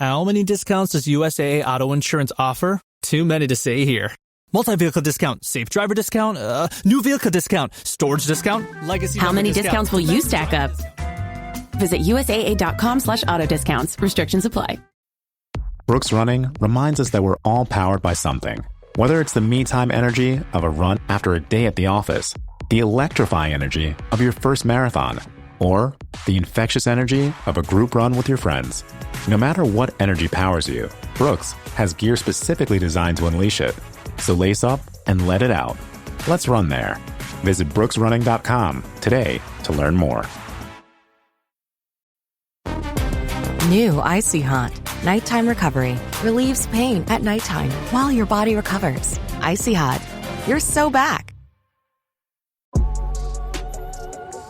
How many discounts does USAA Auto Insurance offer? Too many to say here. Multi-vehicle discount, safe driver discount, new vehicle discount, storage discount, legacy. How many discounts will you stack up? Visit USAA.com/auto discounts. Restrictions apply. Brooks Running reminds us that we're all powered by something. Whether it's the me-time energy of a run after a day at the office, the electrifying energy of your first marathon, or the infectious energy of a group run with your friends. No matter what energy powers you, Brooks has gear specifically designed to unleash it. So lace up and let it out. Let's run there. Visit brooksrunning.com today to learn more. New Icy Hot. Nighttime recovery. Relieves pain at nighttime while your body recovers. Icy Hot. You're so back.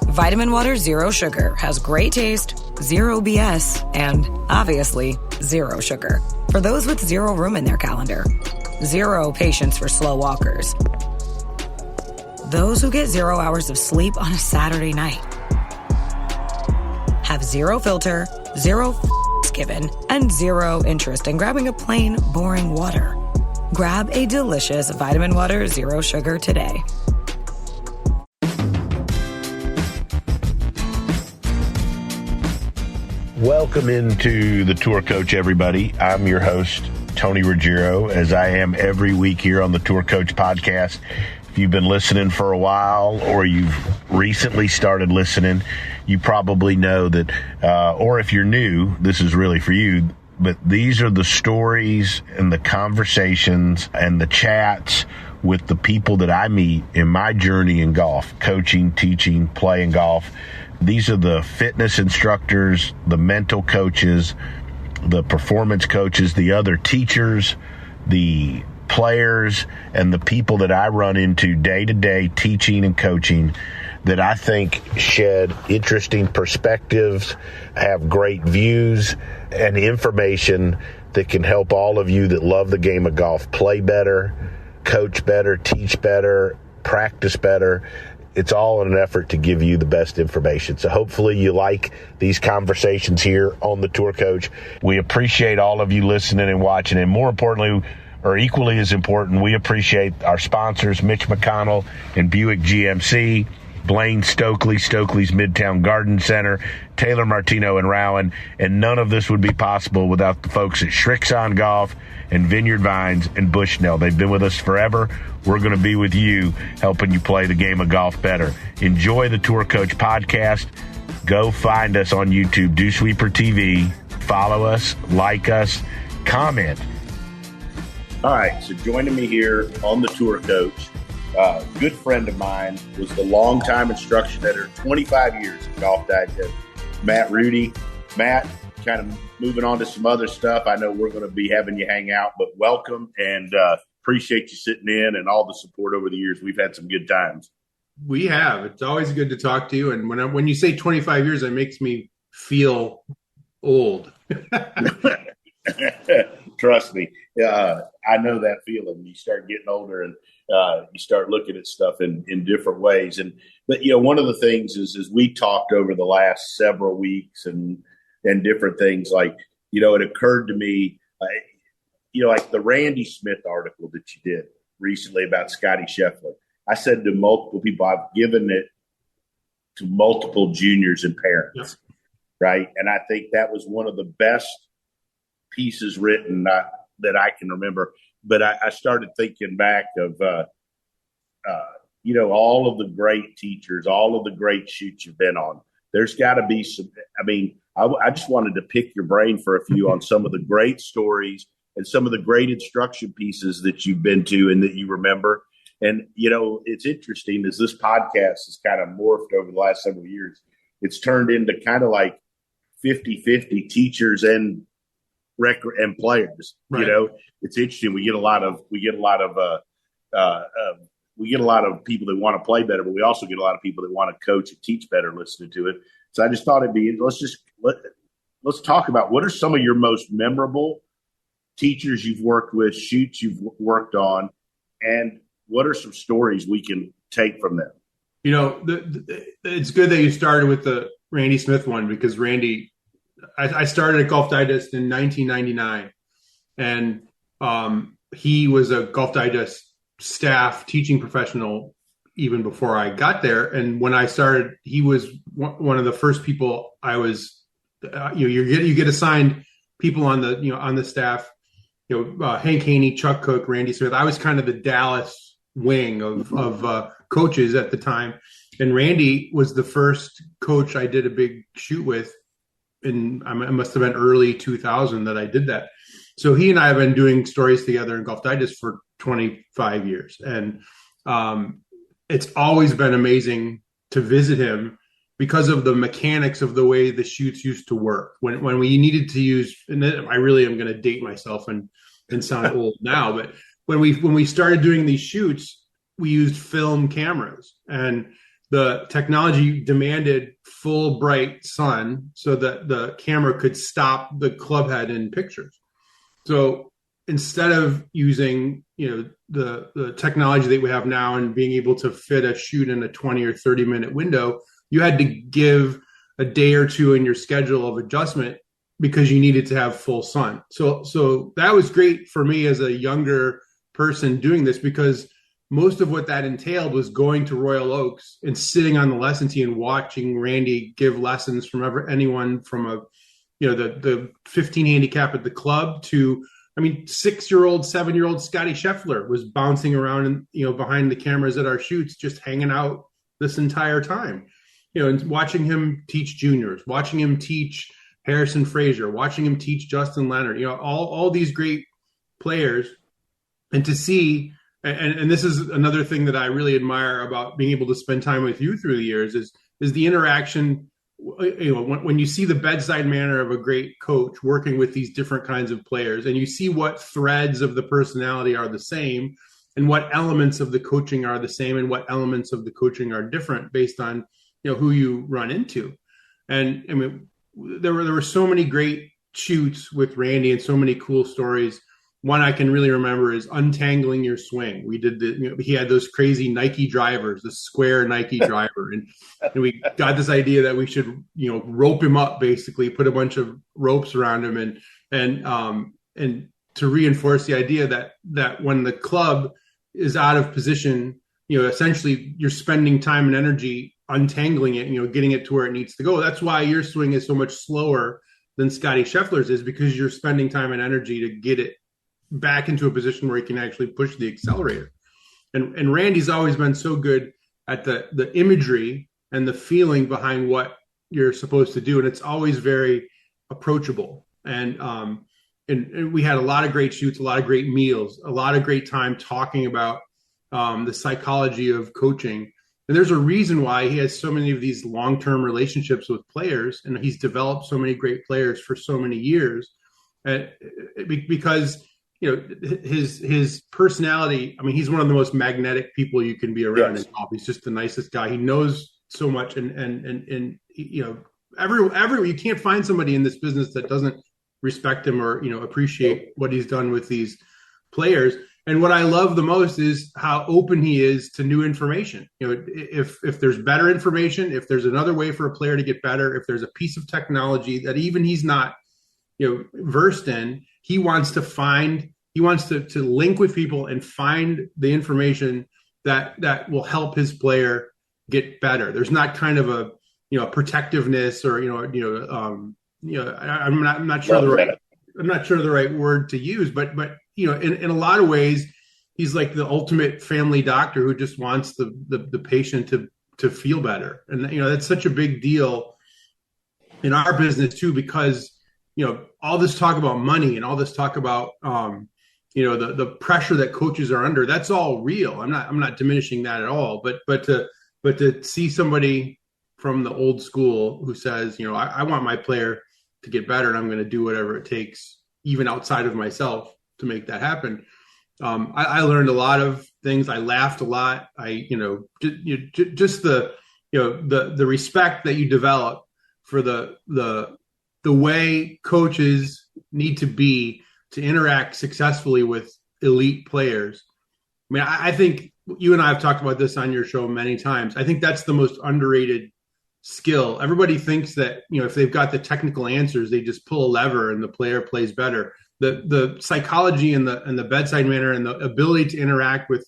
Vitamin Water Zero Sugar has great taste, zero BS, and obviously zero sugar. For those with zero room in their calendar. Zero patience for slow walkers. Those who get 0 hours of sleep on a Saturday night. Have zero filter, zero given, and zero interest in grabbing a plain, boring water. Grab a delicious Vitamin Water Zero Sugar today. Welcome into the Tour Coach, everybody. I'm your host, Tony Ruggiero, as I am every week here on the Tour Coach podcast. If you've been listening for a while or you've recently started listening, you probably know that, or if you're new, this is really for you, but these are the stories and the conversations and the chats with the people that I meet in my journey in golf, coaching, teaching, playing golf. These are the fitness instructors, the mental coaches, the performance coaches, the other teachers, the players, and the people that I run into day to day teaching and coaching that I think shed interesting perspectives, have great views and information that can help all of you that love the game of golf play better, coach better, teach better, practice better. It's all in an effort to give you the best information. So hopefully you like these conversations here on the Tour Coach. We appreciate all of you listening and watching. And more importantly, or equally as important, we appreciate our sponsors, Mitch McConnell and Buick GMC, Blaine Stokely, Stokely's Midtown Garden Center, Taylor Martino and Rowan. And none of this would be possible without the folks at Shrixon Golf and Vineyard Vines and Bushnell. They've been with us forever. We're going to be with you, helping you play the game of golf better. Enjoy the Tour Coach podcast. Go find us on YouTube, Do Sweeper TV. Follow us, like us, comment. All right, so joining me here on the Tour Coach, a good friend of mine, was the longtime instruction editor, 25 years at Golf Digest, Matt Rudy. Matt, kind of moving on to some other stuff. I know we're going to be having you hang out, but welcome, and appreciate you sitting in and all the support over the years. We've had some good times. We have. It's always good to talk to you. And when you say 25 years, it makes me feel old. Trust me. I know that feeling. You start getting older and you start looking at stuff in different ways. But one of the things is we talked over the last several weeks and different things, like, it occurred to me, like the Randy Smith article that you did recently about Scotty Scheffler. I said to multiple people, I've given it to multiple juniors and parents, yep. Right? And I think that was one of the best pieces written that I can remember. But I started thinking back of, all of the great teachers, all of the great shoots you've been on. There's got to be some, I just wanted to pick your brain for a few on some of the great stories and some of the great instruction pieces that you've been to and that you remember. And, it's interesting as this podcast has kind of morphed over the last several years. It's turned into kind of like 50-50 teachers and players. Right. It's interesting. We get a lot of people that want to play better, but we also get a lot of people that want to coach and teach better listening to it. So I just thought let's talk about what are some of your most memorable teachers you've worked with, shoots you've worked on, and what are some stories we can take from them? It's good that you started with the Randy Smith one, because Randy, I started at Golf Digest in 1999, and he was a Golf Digest staff teaching professional even before I got there. And when I started, he was one of the first people I was. You get assigned people on the staff. Hank Haney, Chuck Cook, Randy Smith. I was kind of the Dallas wing of coaches at the time, and Randy was the first coach I did a big shoot with. And it must have been early 2000 that I did that. So he and I have been doing stories together in Golf Digest for 25 years. And it's always been amazing to visit him because of the mechanics of the way the shoots used to work. When we needed to use, and I really am going to date myself and sound old now, but when we started doing these shoots, we used film cameras, and the technology demanded full bright sun so that the camera could stop the club head in pictures. So instead of using, the technology that we have now and being able to fit a shoot in a 20 or 30 minute window, you had to give a day or two in your schedule of adjustment because you needed to have full sun. So that was great for me as a younger person doing this, because most of what that entailed was going to Royal Oaks and sitting on the lesson tee and watching Randy give lessons from anyone from the 15 handicap at the club to, 6-year-old, 7-year-old Scotty Scheffler was bouncing around and, behind the cameras at our shoots, just hanging out this entire time, and watching him teach juniors, watching him teach Harrison Frazier, watching him teach Justin Leonard, all these great players. And to see, and this is another thing that I really admire about being able to spend time with you through the years is the interaction. When you see the bedside manner of a great coach working with these different kinds of players, and you see what threads of the personality are the same and what elements of the coaching are the same and what elements of the coaching are different based on, who you run into. And there were so many great shoots with Randy and so many cool stories. One I can really remember is untangling your swing. We did he had those crazy Nike drivers, the square Nike driver. And we got this idea that we should, rope him up, basically put a bunch of ropes around him and to reinforce the idea that when the club is out of position, essentially you're spending time and energy untangling it, getting it to where it needs to go. That's why your swing is so much slower than Scotty Scheffler's is, because you're spending time and energy to get it back into a position where he can actually push the accelerator. And Randy's always been so good at the imagery and the feeling behind what you're supposed to do. And it's always very approachable. And we had a lot of great shoots, a lot of great meals, a lot of great time talking about the psychology of coaching. And there's a reason why he has so many of these long-term relationships with players, and he's developed so many great players for so many years, because his personality. He's one of the most magnetic people you can be around in golf. He's just the nicest guy. He knows so much, and every you can't find somebody in this business that doesn't respect him or appreciate what he's done with these players. And what I love the most is how open he is to new information. If there's better information, if there's another way for a player to get better, if there's a piece of technology that even he's not versed in, he wants to link with people and find the information that will help his player get better. There's not kind of a protectiveness or I'm not sure the right word to use, but in a lot of ways he's like the ultimate family doctor who just wants the patient to feel better. And that's such a big deal in our business too, because all this talk about money and all this talk about the pressure that coaches are under, that's all real. I'm not diminishing that at all, but to see somebody from the old school who says, I want my player to get better and I'm going to do whatever it takes, even outside of myself, to make that happen. I learned a lot of things. I laughed a lot. Just the respect that you develop for the way coaches need to be to interact successfully with elite players. I think you and I have talked about this on your show many times. I think that's the most underrated skill. Everybody thinks that, if they've got the technical answers, they just pull a lever and the player plays better. The psychology and the bedside manner and the ability to interact with,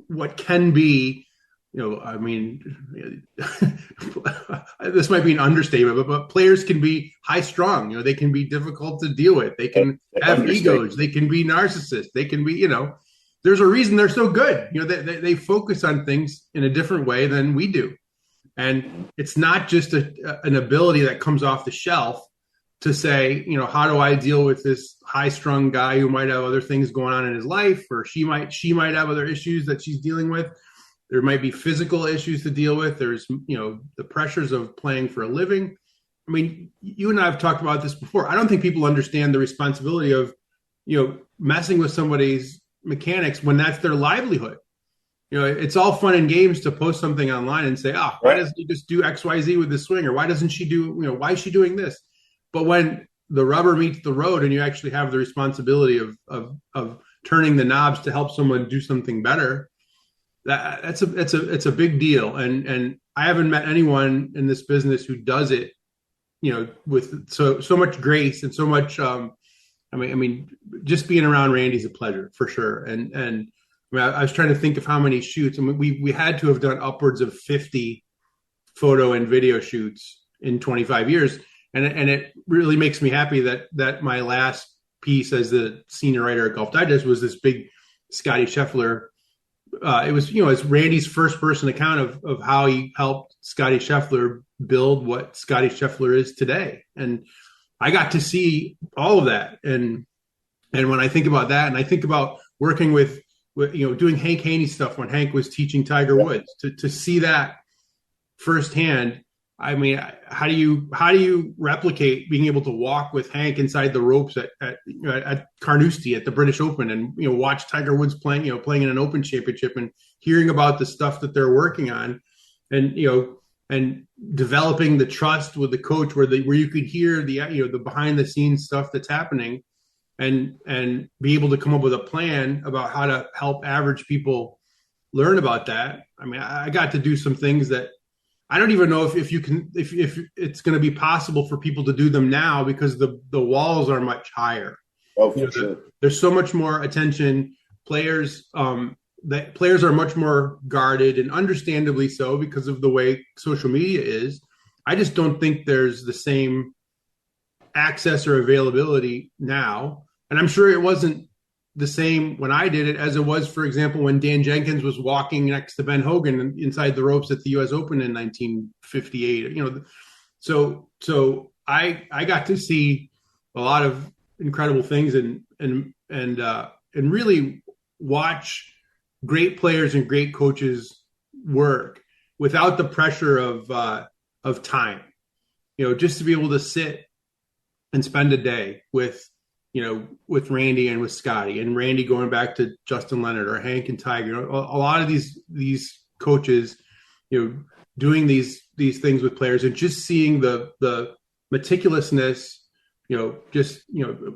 what can be, I mean, this might be an understatement, but players can be high strung. They can be difficult to deal with. They can have egos. They can be narcissists. They can be, there's a reason they're so good. They focus on things in a different way than we do. And it's not just an ability that comes off the shelf to say, how do I deal with this high-strung guy who might have other things going on in his life, or she might have other issues that she's dealing with. There might be physical issues to deal with. There's, the pressures of playing for a living. I mean, you and I have talked about this before. I don't think people understand the responsibility of, messing with somebody's mechanics when that's their livelihood. It's all fun and games to post something online and say, why doesn't he just do X, Y, Z with the swing? Or why doesn't she do, why is she doing this? But when the rubber meets the road and you actually have the responsibility of turning the knobs to help someone do something better, it's a big deal. And I haven't met anyone in this business who does it, with so much grace and so much. I mean, just being around Randy's a pleasure for sure. And I was trying to think of how many shoots. I mean, we had to have done upwards of 50 photo and video shoots in 25 years. And it really makes me happy that my last piece as the senior writer at Golf Digest was this big Scotty Scheffler. It was, it's Randy's first person account of how he helped Scotty Scheffler build what Scotty Scheffler is today. And I got to see all of that. And when I think about that, and I think about working with doing Hank Haney stuff when Hank was teaching Tiger Woods, to see that firsthand. I mean, how do you replicate being able to walk with Hank inside the ropes at Carnoustie at the British Open and watch Tiger Woods playing in an Open Championship and hearing about the stuff that they're working on, and developing the trust with the coach where you could hear the behind the scenes stuff that's happening, and be able to come up with a plan about how to help average people learn about that. I mean, I got to do some things that I don't even know if it's going to be possible for people to do them now, because the walls are much higher. Oh, for sure. There's so much more attention. Players are much more guarded, and understandably so, because of the way social media is. I just don't think there's the same access or availability now. And I'm sure it wasn't the same when I did it as it was, for example, when Dan Jenkins was walking next to Ben Hogan inside the ropes at the U.S. Open in 1958. So I got to see a lot of incredible things and really watch great players and great coaches work without the pressure of time. Just to be able to sit and spend a day with Randy and with Scotty, and Randy going back to Justin Leonard or Hank and Tiger. A lot of these coaches, doing these things with players, and just seeing the meticulousness,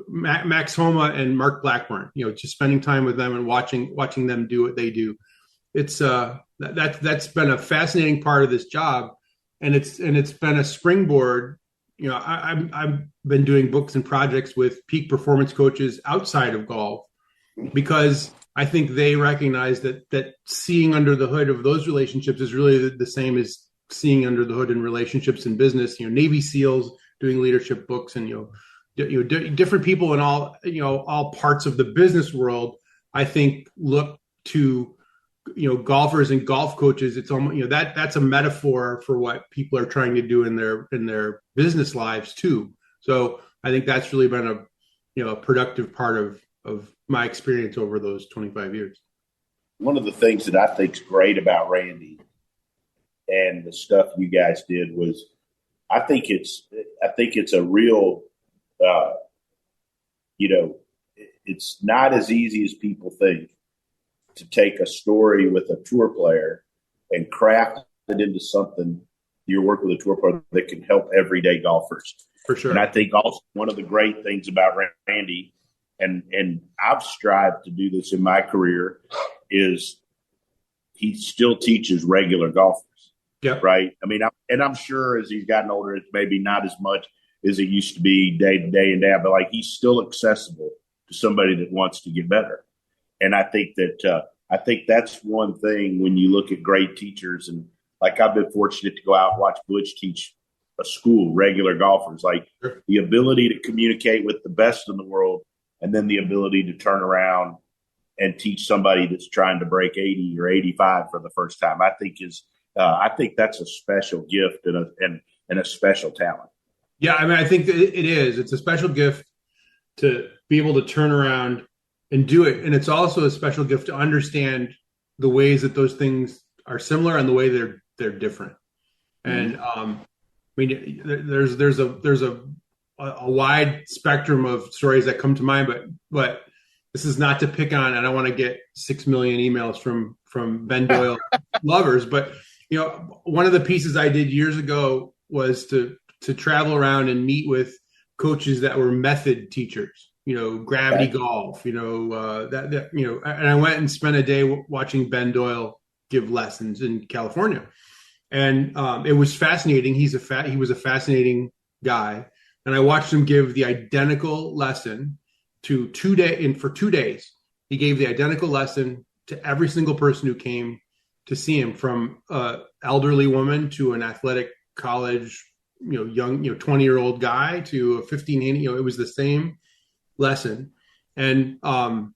Max Homa and Mark Blackburn, just spending time with them and watching them do what they do. It's that's been a fascinating part of this job, and it's been a springboard. I've been doing books and projects with peak performance coaches outside of golf, because I think they recognize that seeing under the hood of those relationships is really the same as seeing under the hood in relationships in business. Navy SEALs doing leadership books, and different people in all parts of the business world, I think, look to golfers and golf coaches. It's almost, that's a metaphor for what people are trying to do in their business lives too. So I think that's really been a productive part of my experience over those 25 years. One of the things that I think is great about Randy and the stuff you guys did was, I think it's a real, it's not as easy as people think to take a story with a tour player and craft it into something. You're working with a tour player that can help everyday golfers. For sure. And I think also one of the great things about Randy, and I've strived to do this in my career, is he still teaches regular golfers. Yep. Right. I mean, I'm sure as he's gotten older, it's maybe not as much as it used to be day to day and day out, but like he's still accessible to somebody that wants to get better. And I think that's one thing when you look at great teachers, and like I've been fortunate to go out and watch Butch teach a school, regular golfers, like the ability to communicate with the best in the world, and then the ability to turn around and teach somebody that's trying to break 80 or 85 for the first time. I think that's a special gift and a special talent. Yeah, I mean, I think that it is. It's a special gift to be able to turn around and do it. And it's also a special gift to understand the ways that those things are similar and the way they're different. And I mean, there's a wide spectrum of stories that come to mind, but this is not to pick on. I don't want to get 6 million emails from Ben Doyle lovers, but you know, one of the pieces I did years ago was to travel around and meet with coaches that were method teachers, you know, gravity golf, you know, and I went and spent a day watching Ben Doyle give lessons in California. And it was fascinating. He was a fascinating guy. And I watched him give the identical lesson for 2 days. He gave the identical lesson to every single person who came to see him, from an elderly woman to an athletic college, young, 20-year-old guy to a 15, it was the same lesson. And I'm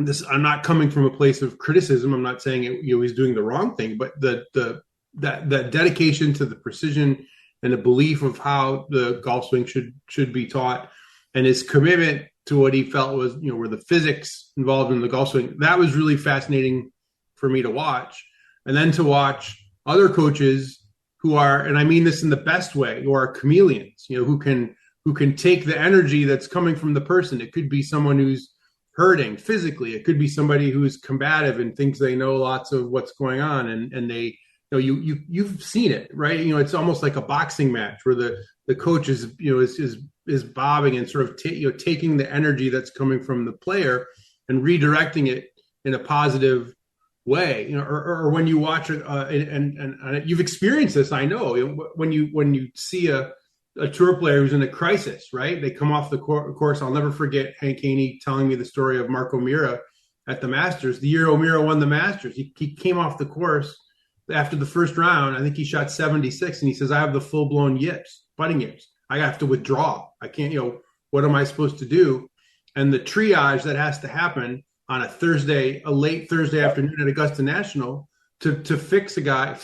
not coming from a place of criticism. I'm not saying he's doing the wrong thing, but that dedication to the precision and the belief of how the golf swing should be taught, and his commitment to what he felt was, were the physics involved in the golf swing. That was really fascinating for me to watch. And then to watch other coaches who are, and I mean this in the best way, who are chameleons, who can take the energy that's coming from the person. It could be someone who's hurting physically. It could be somebody who's combative and thinks they know lots of what's going on. And they, you've seen it, right? It's almost like a boxing match where the coach is bobbing and sort of taking the energy that's coming from the player and redirecting it in a positive way, or when you watch it, and you've experienced this, I know, when you see a tour player who's in a crisis, right? They come off the course. I'll never forget Hank Haney telling me the story of Mark O'Meara at the Masters. The year O'Meara won the Masters, he came off the course after the first round. I think he shot 76, and he says, "I have the full-blown yips, putting yips. I have to withdraw. I can't, what am I supposed to do?" And the triage that has to happen on a late Thursday afternoon at Augusta National to fix a guy.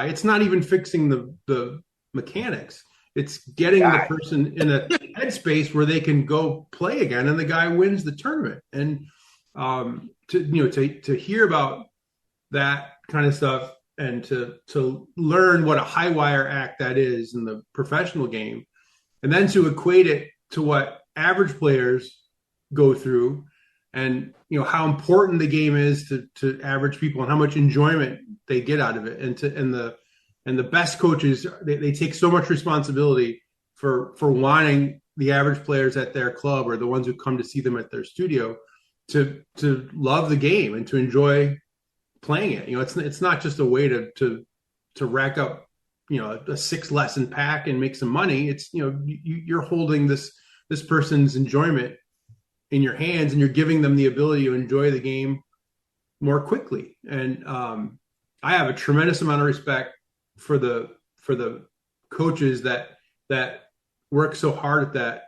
It's not even fixing the mechanics. It's getting the person in a headspace where they can go play again, and the guy wins the tournament. And to hear about that kind of stuff, and to learn what a high wire act that is in the professional game, and then to equate it to what average players go through, and how important the game is to average people, and how much enjoyment they get out of it, and the best coaches, they take so much responsibility for wanting the average players at their club, or the ones who come to see them at their studio, to love the game and to enjoy playing it. It's not just a way to rack up a 6 lesson pack and make some money. It's you're holding this person's enjoyment in your hands, and you're giving them the ability to enjoy the game more quickly. And I have a tremendous amount of respect for the coaches that work so hard at that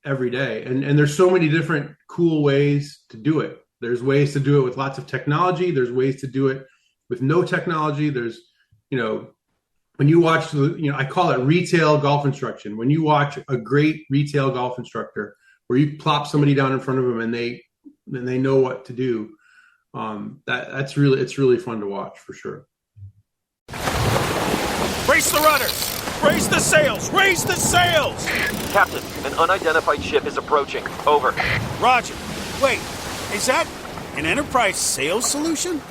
every day. And there's so many different cool ways to do it. There's ways to do it with lots of technology. There's ways to do it with no technology. There's, when you watch, I call it retail golf instruction. When you watch a great retail golf instructor, where you plop somebody down in front of them and they know what to do, it's really fun to watch, for sure. Raise the rudders! Raise the sails! Raise the sails! Captain, an unidentified ship is approaching. Over. Roger. Wait, is that an enterprise sales solution?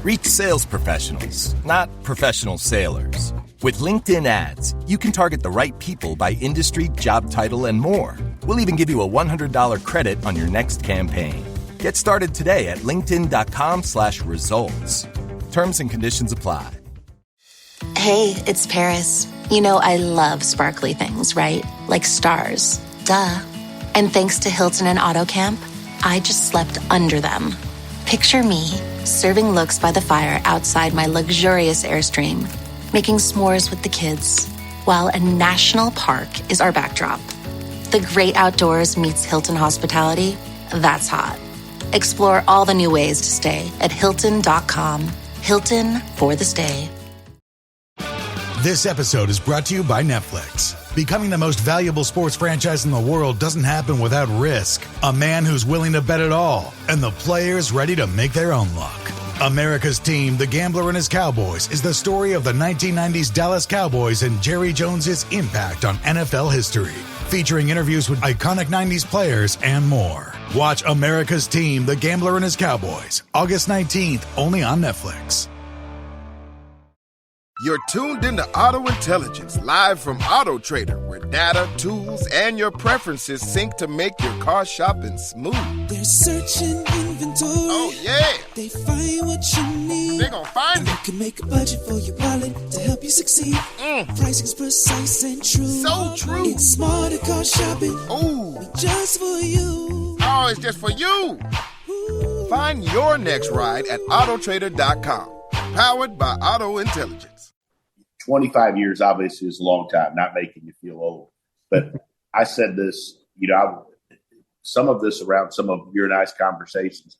Reach sales professionals, not professional sailors. With LinkedIn ads, you can target the right people by industry, job title, and more. We'll even give you a $100 credit on your next campaign. Get started today at linkedin.com/results. Terms and conditions apply. Hey, it's Paris. You know I love sparkly things, right? Like stars. Duh. And thanks to Hilton and AutoCamp, I just slept under them. Picture me, serving looks by the fire outside my luxurious Airstream, making s'mores with the kids, while a national park is our backdrop. The great outdoors meets Hilton hospitality. That's hot. Explore all the new ways to stay at Hilton.com. Hilton for the stay. This episode is brought to you by Netflix. Becoming the most valuable sports franchise in the world doesn't happen without risk. A man who's willing to bet it all, and the players ready to make their own luck. America's Team, The Gambler and His Cowboys, is the story of the 1990s Dallas Cowboys and Jerry Jones's impact on NFL history. Featuring interviews with iconic 90s players and more. Watch America's Team, The Gambler and His Cowboys, August 19th, only on Netflix. You're tuned into Auto Intelligence, live from Auto Trader, where data, tools, and your preferences sync to make your car shopping smooth. They're searching inventory. Oh, yeah. They find what you need. They're gonna find it. You can make a budget for your wallet to help you succeed. Pricing's precise and true. So true. It's smarter car shopping. Ooh. Just for you. Oh, it's just for you. Ooh. Find your next ride at autotrader.com. Powered by Auto Intelligence. 25 years obviously is a long time, not making you feel old. But I said this, some of this around some of your and I's conversations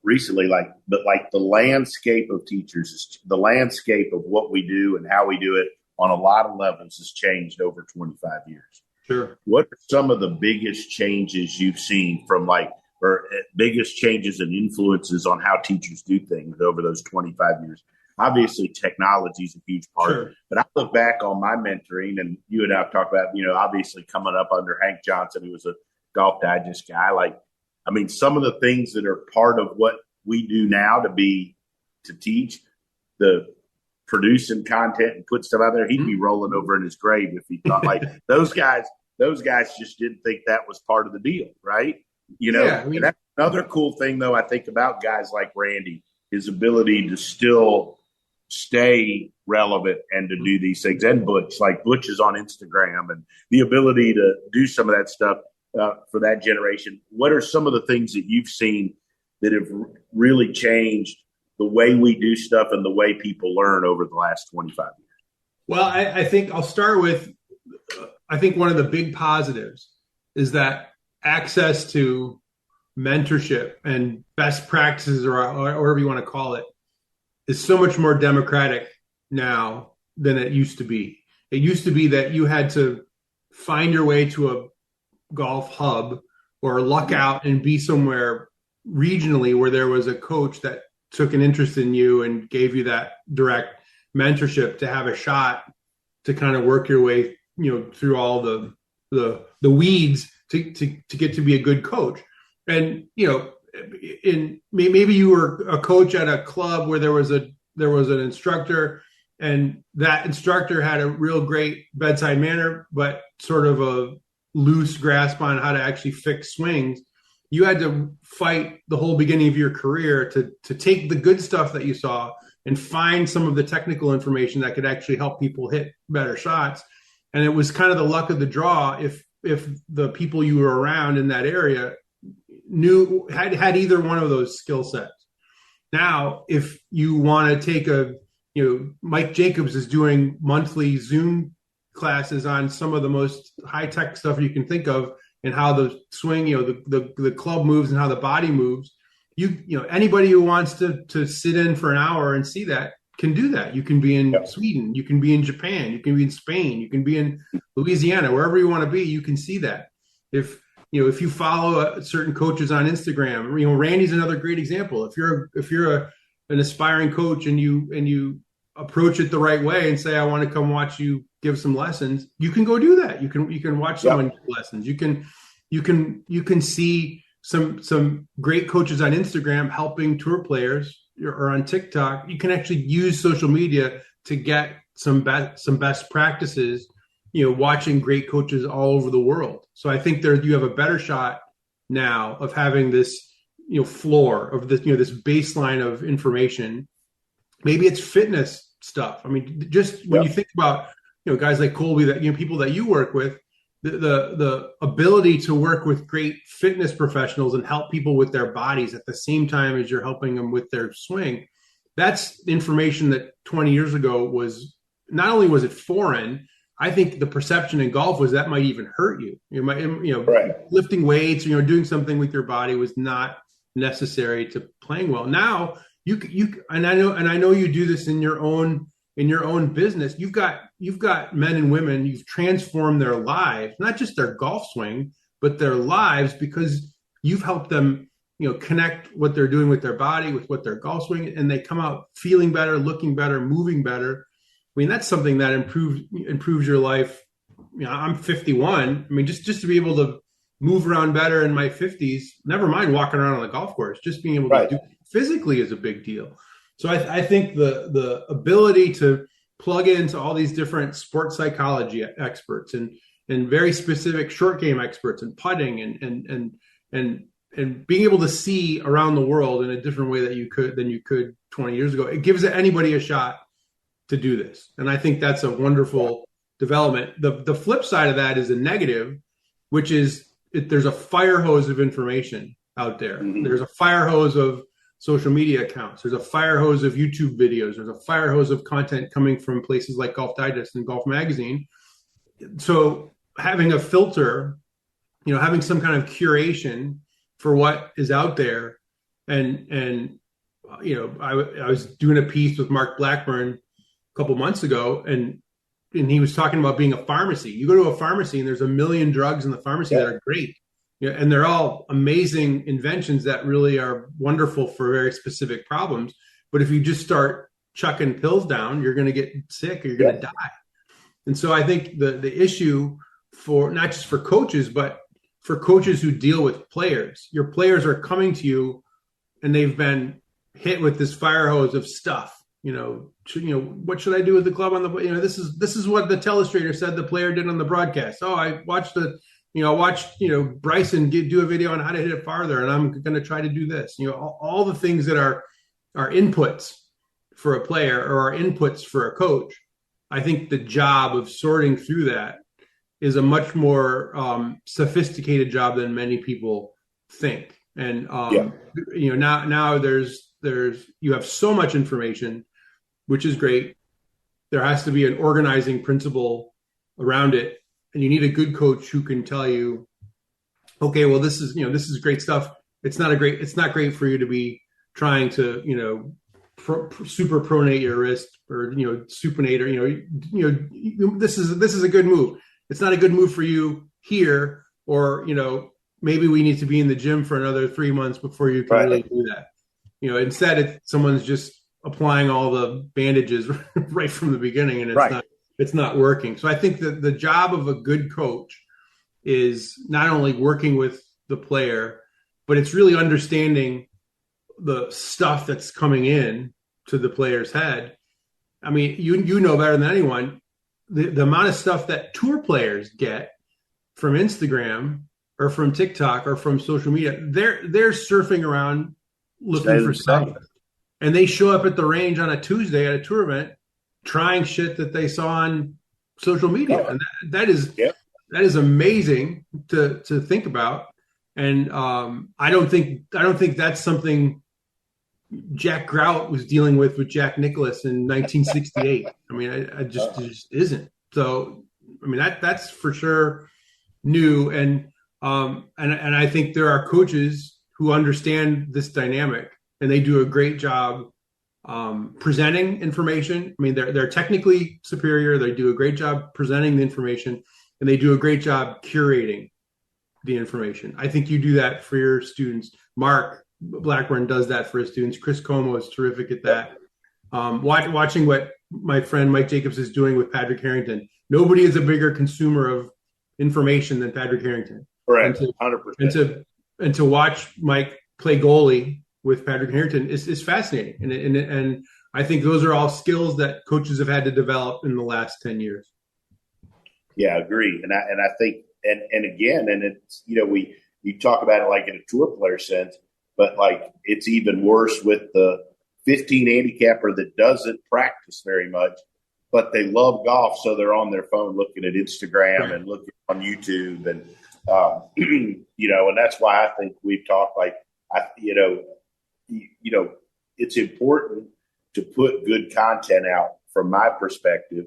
recently, but the landscape of teachers, the landscape of what we do and how we do it on a lot of levels has changed over 25 years. Sure. What are some of the biggest changes you've seen or biggest changes and influences on how teachers do things over those 25 years? Obviously, technology is a huge part. Sure. But I look back on my mentoring, and you and I have talked about, obviously coming up under Hank Johnson, who was a Golf Digest guy. Some of the things that are part of what we do now to teach, the producing content and put stuff out there, he'd be rolling over in his grave if he thought those guys just didn't think that was part of the deal, right? And that's another cool thing, though, I think about guys like Randy, his ability to still stay relevant and to do these things. And Butch is on Instagram, and the ability to do some of that stuff for that generation. What are some of the things that you've seen that have really changed the way we do stuff and the way people learn over the last 25 years? Well, I think I'll start with, I think one of the big positives is that access to mentorship and best practices, or whatever you want to call it, is so much more democratic now than it used to be. It used to be that you had to find your way to a golf hub or luck out and be somewhere regionally where there was a coach that took an interest in you and gave you that direct mentorship to have a shot to kind of work your way, through all the weeds to get to be a good coach. And, maybe you were a coach at a club where there was an instructor, and that instructor had a real great bedside manner, but sort of a loose grasp on how to actually fix swings. You had to fight the whole beginning of your career to take the good stuff that you saw and find some of the technical information that could actually help people hit better shots. And it was kind of the luck of the draw if the people you were around in that area had either one of those skill sets. Now, if you want to take Mike Jacobs is doing monthly Zoom classes on some of the most high-tech stuff you can think of, and how the swing, the club moves and how the body moves. Anybody who wants to sit in for an hour and see that can do that. You can be in Sweden, you can be in Japan, you can be in Spain, you can be in Louisiana, wherever you want to be, you can see that. If you follow certain coaches on Instagram, Randy's another great example. If you're an aspiring coach and you approach it the right way and say, I want to come watch you give some lessons, you can go do that. You can watch someone give lessons. You can see some great coaches on Instagram helping tour players, or on TikTok. You can actually use social media to get some best practices, watching great coaches all over the world. So I think you have a better shot now of having this, floor of this, this baseline of information. Maybe it's fitness stuff. I mean, just when you think about, guys like Colby, that, people that you work with, the ability to work with great fitness professionals and help people with their bodies at the same time as you're helping them with their swing. That's information that 20 years ago was, not only was it foreign, I think the perception in golf was that might even hurt you. Lifting weights, doing something with your body was not necessary to playing well. Now you and I know you do this in your own business. You've got men and women, you've transformed their lives, not just their golf swing, but their lives, because you've helped them, connect what they're doing with their body with what their golf swing, and they come out feeling better, looking better, moving better. I mean, that's something that improves your life. I'm 51. I mean, just to be able to move around better in my 50s, never mind walking around on the golf course, just being able to do physically is a big deal. So I think the ability to plug into all these different sports psychology experts and very specific short game experts and putting and being able to see around the world in a different way than you could 20 years ago, it gives anybody a shot to do this. And I think that's a wonderful development. The flip side of that is a negative, which is there's a fire hose of information out there. Mm-hmm. There's a fire hose of social media accounts. There's a fire hose of YouTube videos. There's a fire hose of content coming from places like Golf Digest and Golf Magazine. So having a filter, having some kind of curation for what is out there. And I was doing a piece with Mark Blackburn a couple months ago, and he was talking about being a pharmacy. You go to a pharmacy and there's a million drugs in the pharmacy that are great. And they're all amazing inventions that really are wonderful for very specific problems. But if you just start chucking pills down, you're going to get sick or you're going to die. And so I think the issue for not just for coaches, but for coaches who deal with players, your players are coming to you and they've been hit with this fire hose of stuff. What should I do with the club on the, this is what the telestrator said the player did on the broadcast. Oh, I watched Bryson do a video on how to hit it farther, and I'm going to try to do this. All the things that are inputs for a player or are inputs for a coach. I think the job of sorting through that is a much more sophisticated job than many people think. And now there's you have so much information, which is great. There has to be an organizing principle around it. And you need a good coach who can tell you, okay, well, this is great stuff. It's not great for you to be trying to, super pronate your wrist or, supinate or, this is a good move. It's not a good move for you here, or, maybe we need to be in the gym for another 3 months before you can really do that. Instead someone's just applying all the bandages right from the beginning, and it's not working. So I think that the job of a good coach is not only working with the player, but it's really understanding the stuff that's coming in to the player's head. I mean, you know better than anyone, the amount of stuff that tour players get from Instagram or from TikTok or from social media. They're surfing around looking for stuff. And they show up at the range on a Tuesday at a tour event trying shit that they saw on social media. And that is amazing to think about. And I don't think that's something Jack Grout was dealing with Jack Nicklaus in 1968. I mean, it just isn't. So, I mean, that's for sure new. And I think there are coaches who understand this dynamic, and they do a great job presenting information. I mean, they're technically superior. They do a great job presenting the information, and they do a great job curating the information. I think you do that for your students. Mark Blackburn does that for his students. Chris Como is terrific at that. Watching what my friend Mike Jacobs is doing with Patrick Harrington. Nobody is a bigger consumer of information than Patrick Harrington. Right, 100%. And to watch Mike play goalie with Patrick Harrington is fascinating. And I think those are all skills that coaches have had to develop in the last 10 years. Yeah, I agree. And I think, and again, and it's, you talk about it like in a tour player sense, but like it's even worse with the 15 handicapper that doesn't practice very much, but they love golf, so they're on their phone looking at Instagram and looking on YouTube, and and that's why I think we've talked it's important to put good content out from my perspective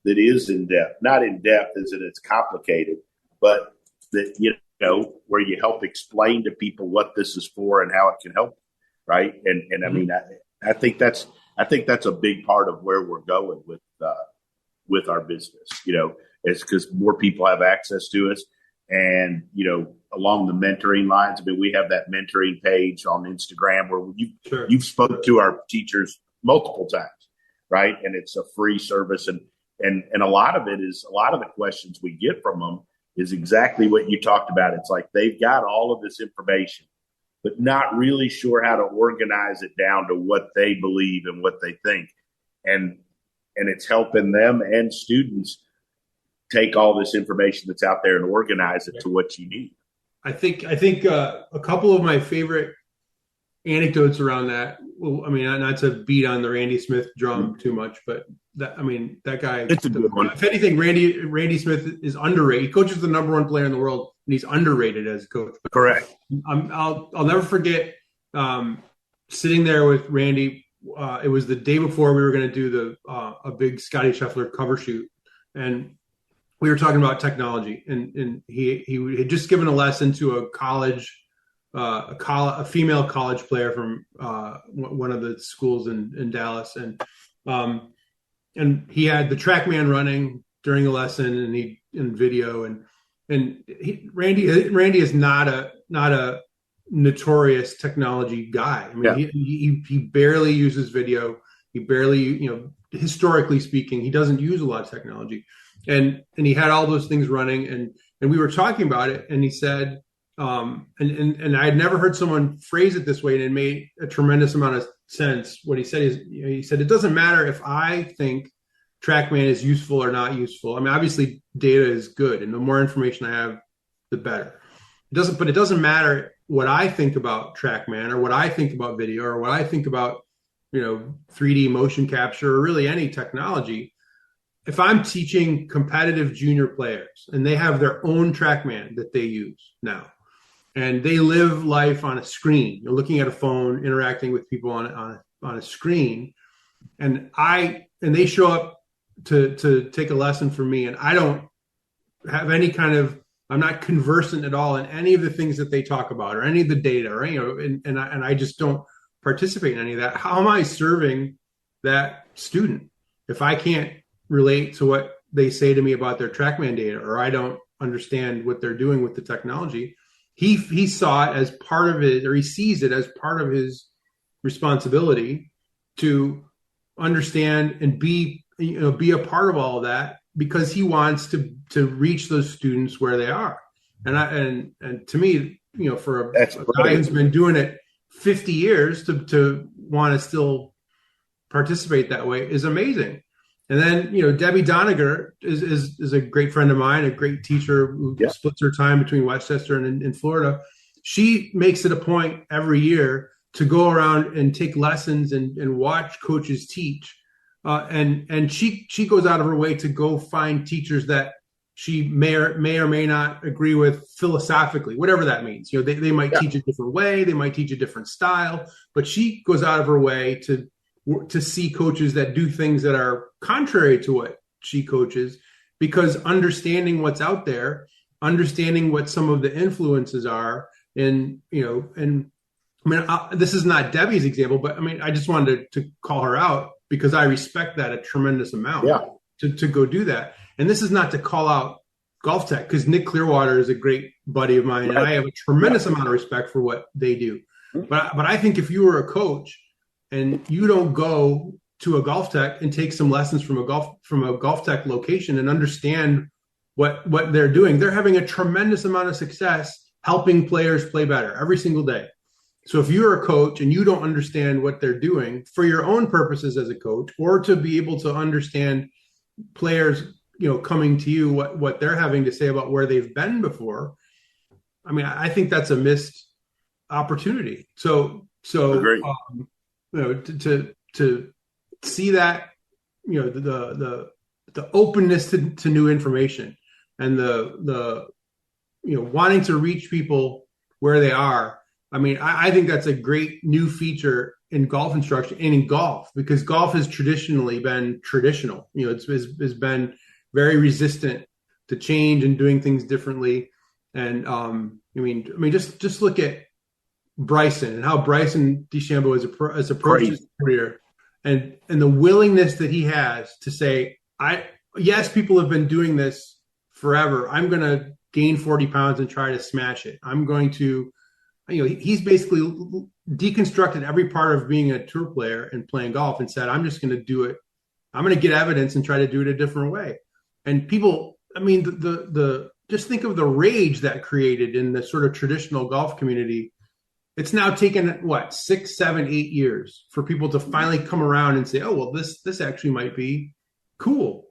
that is in depth, not in depth as in it's complicated, but that, where you help explain to people what this is for and how it can help. Right. And I mean, I think that's a big part of where we're going with our business, it's because more people have access to us. And, along the mentoring lines, I mean, we have that mentoring page on Instagram where you've spoke to our teachers multiple times, right? And it's a free service. And a lot of the questions we get from them is exactly what you talked about. It's like they've got all of this information, but not really sure how to organize it down to what they believe and what they think. And it's helping them and students take all this information that's out there and organize it to what you need. I think a couple of my favorite anecdotes around that. Well, I mean, not to beat on the Randy Smith drum too much, but that guy. It's a good one. If anything, Randy Smith is underrated. He coaches the number one player in the world, and he's underrated as a coach. Correct. I'll never forget sitting there with Randy. It was the day before we were going to do a big Scotty Scheffler cover shoot, and we were talking about technology, and he had just given a lesson to a college, a female college player from one of the schools in Dallas, and he had the TrackMan running during the lesson, and in video, Randy is not a notorious technology guy. I mean, he barely uses video. He barely, historically speaking, he doesn't use a lot of technology. And he had all those things running, and we were talking about it, and he said, and I had never heard someone phrase it this way, and it made a tremendous amount of sense. What he said is, he said, it doesn't matter if I think TrackMan is useful or not useful. I mean, obviously data is good, and the more information I have, the better. But it doesn't matter what I think about TrackMan or what I think about video or what I think about, 3D motion capture or really any technology. If I'm teaching competitive junior players and they have their own TrackMan that they use now, and they live life on a screen, you're looking at a phone, interacting with people on a screen, and they show up to take a lesson from me, and I don't have any I'm not conversant at all in any of the things that they talk about or any of the data or and I just don't participate in any of that. How am I serving that student if I can't relate to what they say to me about their TrackMan data, or I don't understand what they're doing with the technology? He saw it as part of it, or he sees it as part of his responsibility to understand and be a part of all of that, because he wants to reach those students where they are. And to me, for a guy who's been doing it 50 years to want to still participate that way is amazing. And then, Debbie Doniger is a great friend of mine, a great teacher who splits her time between Westchester and in Florida. She makes it a point every year to go around and take lessons and watch coaches teach. And she goes out of her way to go find teachers that she may or may not agree with philosophically, whatever that means. They might teach a different way, they might teach a different style, but she goes out of her way to see coaches that do things that are contrary to what she coaches, because understanding what's out there, understanding what some of the influences are, and this is not Debbie's example, but I mean, I just wanted to call her out because I respect that a tremendous amount to go do that. And this is not to call out Golf Tech, because Nick Clearwater is a great buddy of mine, and I have a tremendous amount of respect for what they do. But I think if you were a coach and you don't go to a Golf Tech and take some lessons from a Golf Tech location and understand what they're doing, they're having a tremendous amount of success helping players play better every single day. So if you're a coach and you don't understand what they're doing for your own purposes as a coach, or to be able to understand players, coming to you, what they're having to say about where they've been before, I mean, I think that's a missed opportunity. So to see that, the openness to new information and the wanting to reach people where they are. I mean, I think that's a great new feature in golf instruction and in golf, because golf has traditionally been traditional. It's been very resistant to change and doing things differently. And just look at Bryson and how Bryson DeChambeau has approached his career, and the willingness that he has to say, yes, people have been doing this forever. I'm going to gain 40 pounds and try to smash it. I'm going to, he's basically deconstructed every part of being a tour player and playing golf and said, I'm just going to do it. I'm going to get evidence and try to do it a different way. And people, just think of the rage that created in the sort of traditional golf community. It's now taken 6, 7, 8 years for people to finally come around and say, oh, well, this actually might be cool.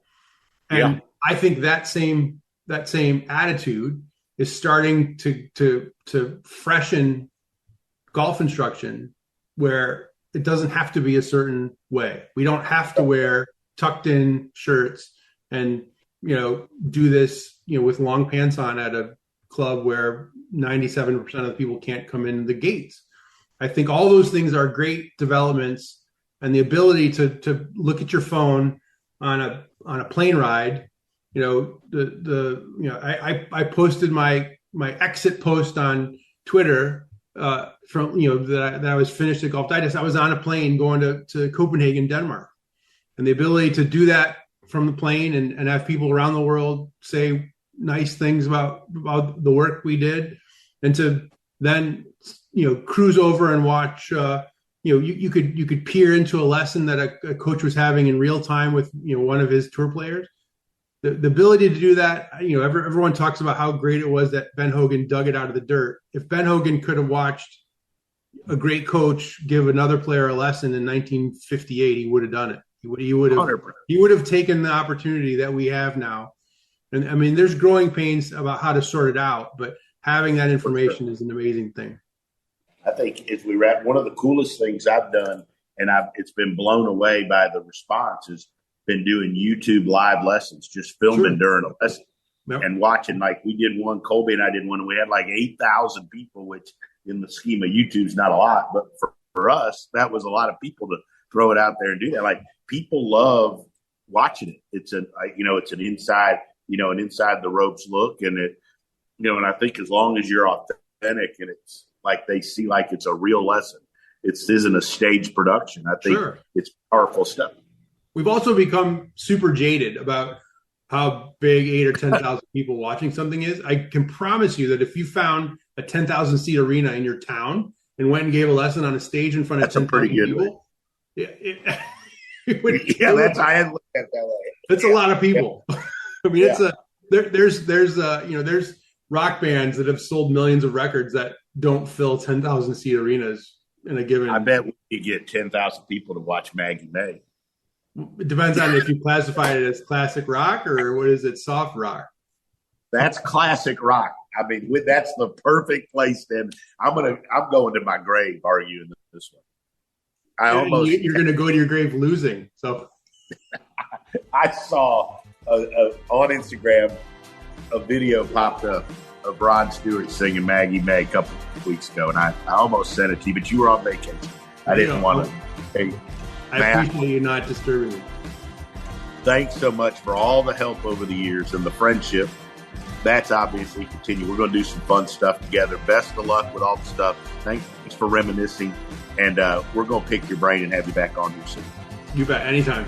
And I think that same attitude is starting to freshen golf instruction, where it doesn't have to be a certain way. We don't have to wear tucked in shirts and, do this, with long pants on at a club where 97% of the people can't come in the gates. I think all those things are great developments, and the ability to look at your phone on a plane ride. I posted my exit post on Twitter from that I was finished at Golf Digest. I was on a plane going to Copenhagen, Denmark, and the ability to do that from the plane and have people around the world say nice things about the work we did, and to then cruise over and watch. You could peer into a lesson that a coach was having in real time with one of his tour players. The ability to do that, everyone talks about how great it was that Ben Hogan dug it out of the dirt. If Ben Hogan could have watched a great coach give another player a lesson in 1958, he would have done it. He would have taken the opportunity that we have now. And I mean, there's growing pains about how to sort it out, but having that information is an amazing thing. I think as we wrap, one of the coolest things I've done, and it's been blown away by the response, has been doing YouTube live lessons, just filming during a lesson and watching. Like we did one, Colby and I did one, and we had like 8,000 people, which in the scheme of YouTube's not a lot, but for us, that was a lot of people to throw it out there and do that. Like people love watching it. It's an inside, an inside the ropes look, and and I think as long as you're authentic and it's like they see like it's a real lesson, it isn't a staged production. I think it's powerful stuff. We've also become super jaded about how big 8,000 or 10,000 people watching something is. I can promise you that if you found a 10,000 seat arena in your town and went and gave a lesson on a stage in front of 10,000 people, I hadn't looked at it that way. That's a lot of people. I mean, there's rock bands that have sold millions of records that don't fill 10,000 seat arenas in a given. I bet we could get 10,000 people to watch Maggie May. It depends on if you classify it as classic rock or what is it, soft rock. That's classic rock. I mean, that's the perfect place. Then I'm going to my grave arguing this one. You're going to go to your grave losing. So I saw on Instagram a video popped up of Rod Stewart singing Maggie May a couple of weeks ago, and I almost sent it to you, but you were on vacation. I didn't want to. Hey, I appreciate you not disturbing me. Thanks so much for all the help over the years and the friendship. That's obviously continued. We're going to do some fun stuff together. Best of luck with all the stuff. Thanks for reminiscing. And we're going to pick your brain and have you back on here soon. You bet. Anytime.